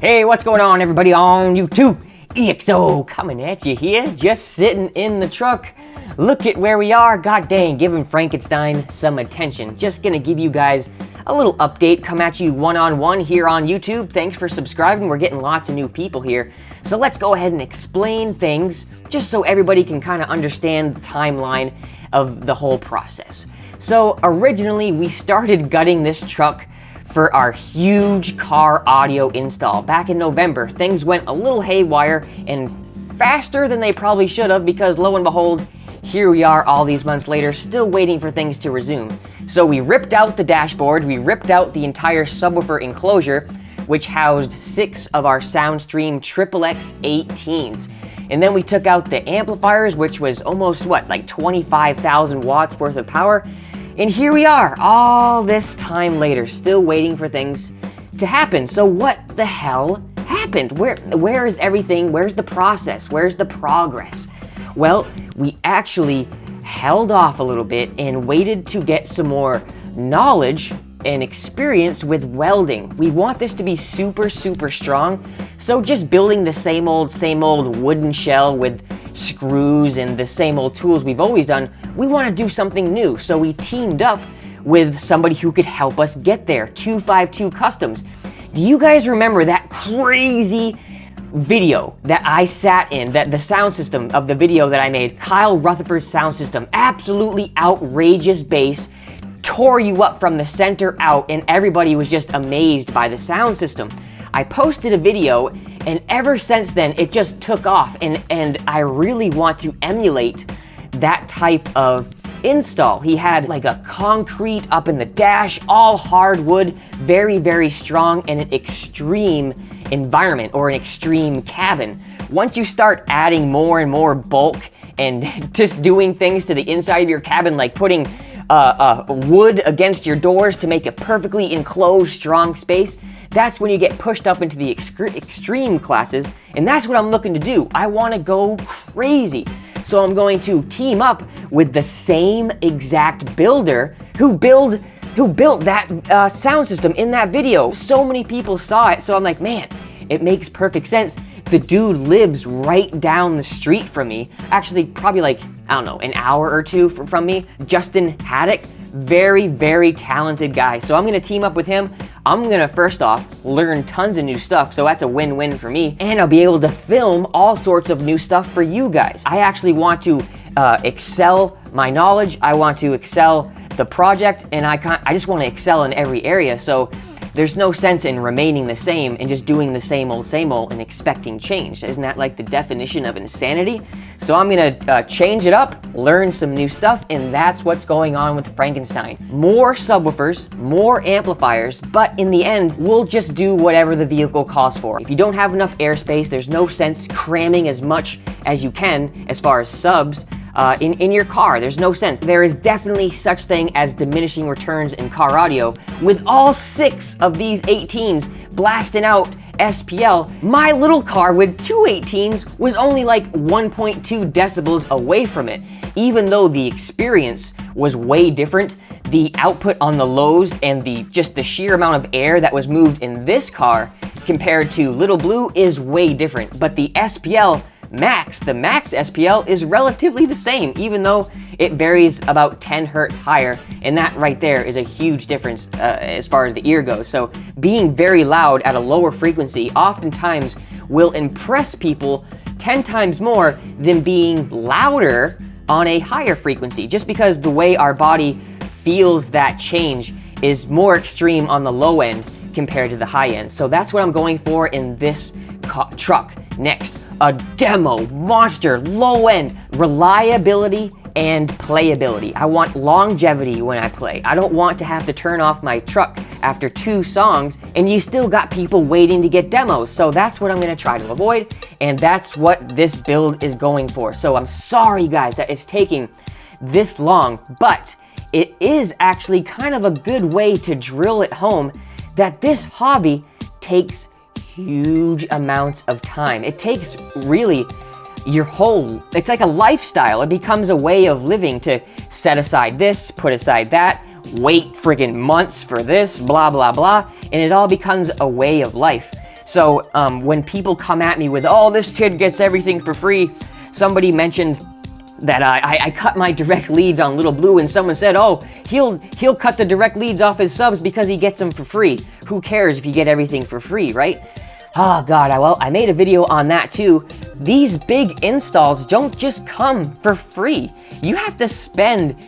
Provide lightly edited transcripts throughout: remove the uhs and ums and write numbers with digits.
Hey, what's going on everybody on YouTube? EXO coming at you here, just sitting in the truck. Look at where we are, god dang, giving Frankenstein some attention. Just gonna give you guys a little update, come at you one-on-one here on YouTube. Thanks for subscribing, we're getting lots of new people here. So let's go ahead and explain things, just so everybody can kind of understand the timeline of the whole process. So originally we started gutting this truck for our huge car audio install back in November. Things went a little haywire and faster than they probably should have, because lo and behold, here we are all these months later, still waiting for things to resume. So we ripped out the dashboard, we ripped out the entire subwoofer enclosure, which housed 6 of our Soundstream XXX 18s. And then we took out the amplifiers, which was almost, like 25,000 watts worth of power. And here we are, all this time later, still waiting for things to happen. So what the hell happened? Where is everything? Where's the process? Where's the progress? Well, we actually held off a little bit and waited to get some more knowledge and experience with welding. We want this to be super, super strong. So just building the same old wooden shell with screws and the same old tools we've always done, we want to do something new. So we teamed up with somebody who could help us get there, 252 Customs. Do you guys remember that crazy video that I sat in, that the sound system of the video that I made, Kyle Rutherford's sound system, absolutely outrageous bass, tore you up from the center out, and everybody was just amazed by the sound system. I posted a video, and ever since then it just took off, and I really want to emulate that type of install. He had like a concrete up in the dash, all hardwood, very, very strong, and an extreme environment, or an extreme cabin. Once you start adding more and more bulk and just doing things to the inside of your cabin, like putting wood against your doors to make a perfectly enclosed, strong space, that's when you get pushed up into the extreme classes, and that's what I'm looking to do. I want to go crazy. So I'm going to team up with the same exact builder who built that sound system in that video. So many people saw it, so I'm like, man, it makes perfect sense. The dude lives right down the street from me. Actually, probably like, I don't know, an hour or two from me. Justin Haddock, very, very talented guy. So I'm gonna team up with him. I'm gonna first off learn tons of new stuff, so that's a win-win for me. And I'll be able to film all sorts of new stuff for you guys. I actually want to excel my knowledge. I want to excel the project, and I just want to excel in every area. So there's no sense in remaining the same and just doing the same old and expecting change. Isn't that like the definition of insanity? So I'm gonna change it up, learn some new stuff, and that's what's going on with Frankenstein. More subwoofers, more amplifiers, but in the end, we'll just do whatever the vehicle calls for. If you don't have enough airspace, there's no sense cramming as much as you can as far as subs in your car. There's no sense. There is definitely such thing as diminishing returns in car audio. With all 6 of these 18s blasting out SPL, my little car with 2 18s was only like 1.2 decibels away from it. Even though the experience was way different, the output on the lows and just the sheer amount of air that was moved in this car compared to Little Blue is way different. But the SPL Max, the Max SPL, is relatively the same, even though it varies about 10 hertz higher, and that right there is a huge difference as far as the ear goes. So being very loud at a lower frequency oftentimes will impress people 10 times more than being louder on a higher frequency, just because the way our body feels that change is more extreme on the low end compared to the high end. So that's what I'm going for in this truck. Next, a demo monster, low end, reliability and playability. I want longevity when I play. I don't want to have to turn off my truck after 2 songs and you still got people waiting to get demos. So that's what I'm gonna try to avoid, and that's what this build is going for. So I'm sorry guys that it's taking this long, but it is actually kind of a good way to drill it home that this hobby takes huge amounts of time. It takes really your whole, it's like a lifestyle. It becomes a way of living to set aside this, put aside that, wait friggin' months for this, blah, blah, blah, and it all becomes a way of life. So when people come at me with, oh, this kid gets everything for free, somebody mentioned that I cut my direct leads on Little Blue, and someone said, oh, he'll cut the direct leads off his subs because he gets them for free. Who cares if you get everything for free, right? Oh God, well, I made a video on that too. These big installs don't just come for free. You have to spend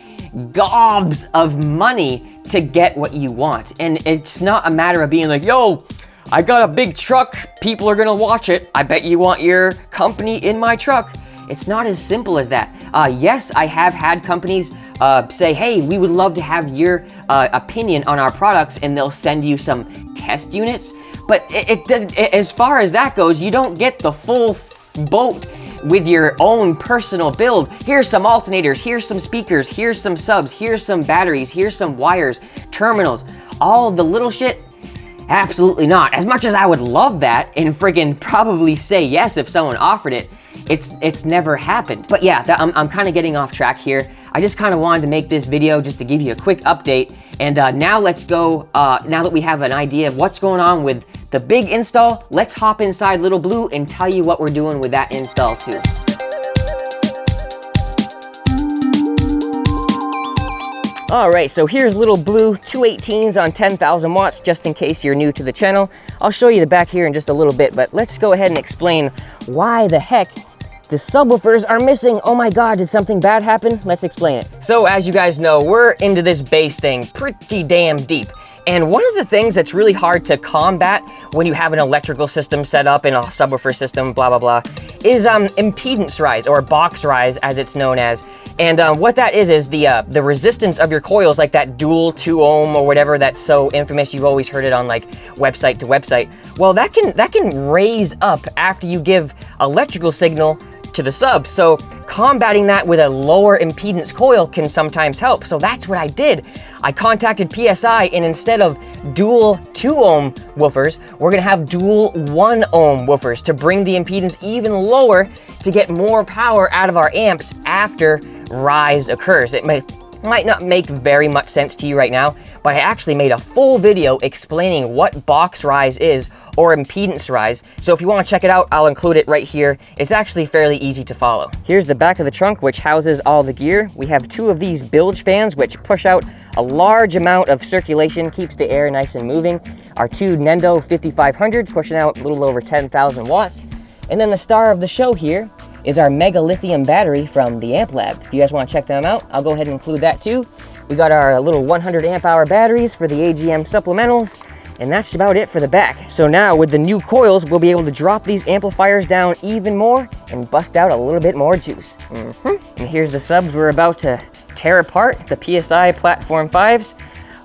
gobs of money to get what you want. And it's not a matter of being like, yo, I got a big truck, people are gonna watch it, I bet you want your company in my truck. It's not as simple as that. Yes, I have had companies say, hey, we would love to have your opinion on our products, and they'll send you some test units. But as far as that goes, you don't get the full boat with your own personal build. Here's some alternators, here's some speakers, here's some subs, here's some batteries, here's some wires, terminals, all the little shit. Absolutely not. As much as I would love that and friggin' probably say yes if someone offered it, it's never happened. But yeah, I'm kind of getting off track here. I just kind of wanted to make this video just to give you a quick update. And now let's go, now that we have an idea of what's going on with the big install, let's hop inside Little Blue and tell you what we're doing with that install too. All right, so here's Little Blue, 218s on 10,000 watts, just in case you're new to the channel. I'll show you the back here in just a little bit, but let's go ahead and explain why the heck the subwoofers are missing. Oh my God, did something bad happen? Let's explain it. So as you guys know, we're into this bass thing pretty damn deep. And one of the things that's really hard to combat when you have an electrical system set up in a subwoofer system, blah, blah, blah, is impedance rise, or box rise as it's known as. And what that is the resistance of your coils, like that dual 2 ohm or whatever that's so infamous, you've always heard it on like website to website. Well, that can raise up after you give electrical signal to the sub. So combating that with a lower impedance coil can sometimes help. So that's what I did. I contacted PSI, and instead of dual 2 ohm woofers, we're gonna have dual 1 ohm woofers to bring the impedance even lower to get more power out of our amps after rise occurs. It might not make very much sense to you right now, but I actually made a full video explaining what box rise is, or impedance rise. So if you want to check it out, I'll include it right here. It's actually fairly easy to follow. Here's the back of the trunk, which houses all the gear. We have 2 of these bilge fans, which push out a large amount of circulation, keeps the air nice and moving. Our 2 Nendo 5500, pushing out a little over 10,000 watts. And then the star of the show here is our Mega Lithium battery from the Amp Lab. If you guys want to check them out, I'll go ahead and include that too. We got our little 100 amp hour batteries for the AGM supplementals, and that's about it for the back. So now with the new coils, we'll be able to drop these amplifiers down even more and bust out a little bit more juice. And here's the subs we're about to tear apart, the PSI Platform 5s.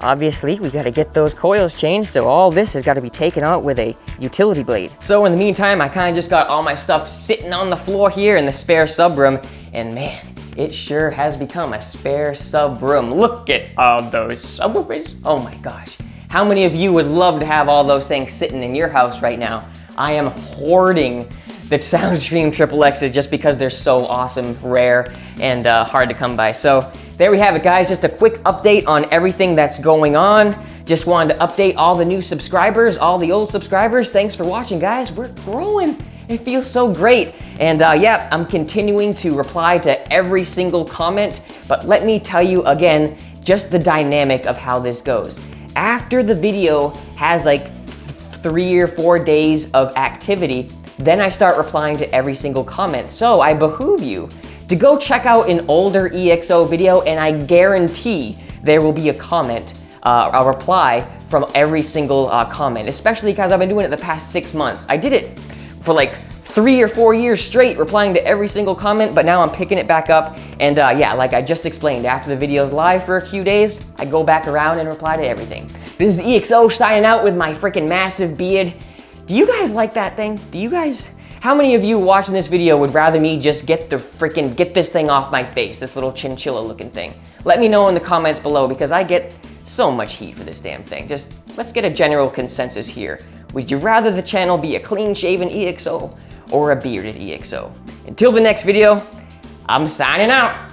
Obviously, we gotta get those coils changed, so all this has gotta be taken out with a utility blade. So in the meantime, I kinda just got all my stuff sitting on the floor here in the spare sub room, and man, it sure has become a spare sub room. Look at all those subwoofers. Oh my gosh. How many of you would love to have all those things sitting in your house right now? I am hoarding the Soundstream XXXs just because they're so awesome, rare, and hard to come by. So there we have it, guys. Just a quick update on everything that's going on. Just wanted to update all the new subscribers, all the old subscribers. Thanks for watching, guys. We're growing. It feels so great. And yeah, I'm continuing to reply to every single comment, but let me tell you again, just the dynamic of how this goes. After the video has like 3 or 4 days of activity, then I start replying to every single comment. So I behoove you to go check out an older EXO video, and I guarantee there will be a comment, a reply from every single comment, especially because I've been doing it the past 6 months. I did it for like 3 or 4 years straight, replying to every single comment, but now I'm picking it back up. And yeah, like I just explained, after the video's live for a few days, I go back around and reply to everything. This is EXO signing out with my freaking massive beard. Do you guys like that thing? Do you guys, how many of you watching this video would rather me just get this thing off my face, this little chinchilla looking thing? Let me know in the comments below, because I get so much heat for this damn thing. Just, let's get a general consensus here. Would you rather the channel be a clean shaven EXO or a bearded EXO? Until the next video, I'm signing out.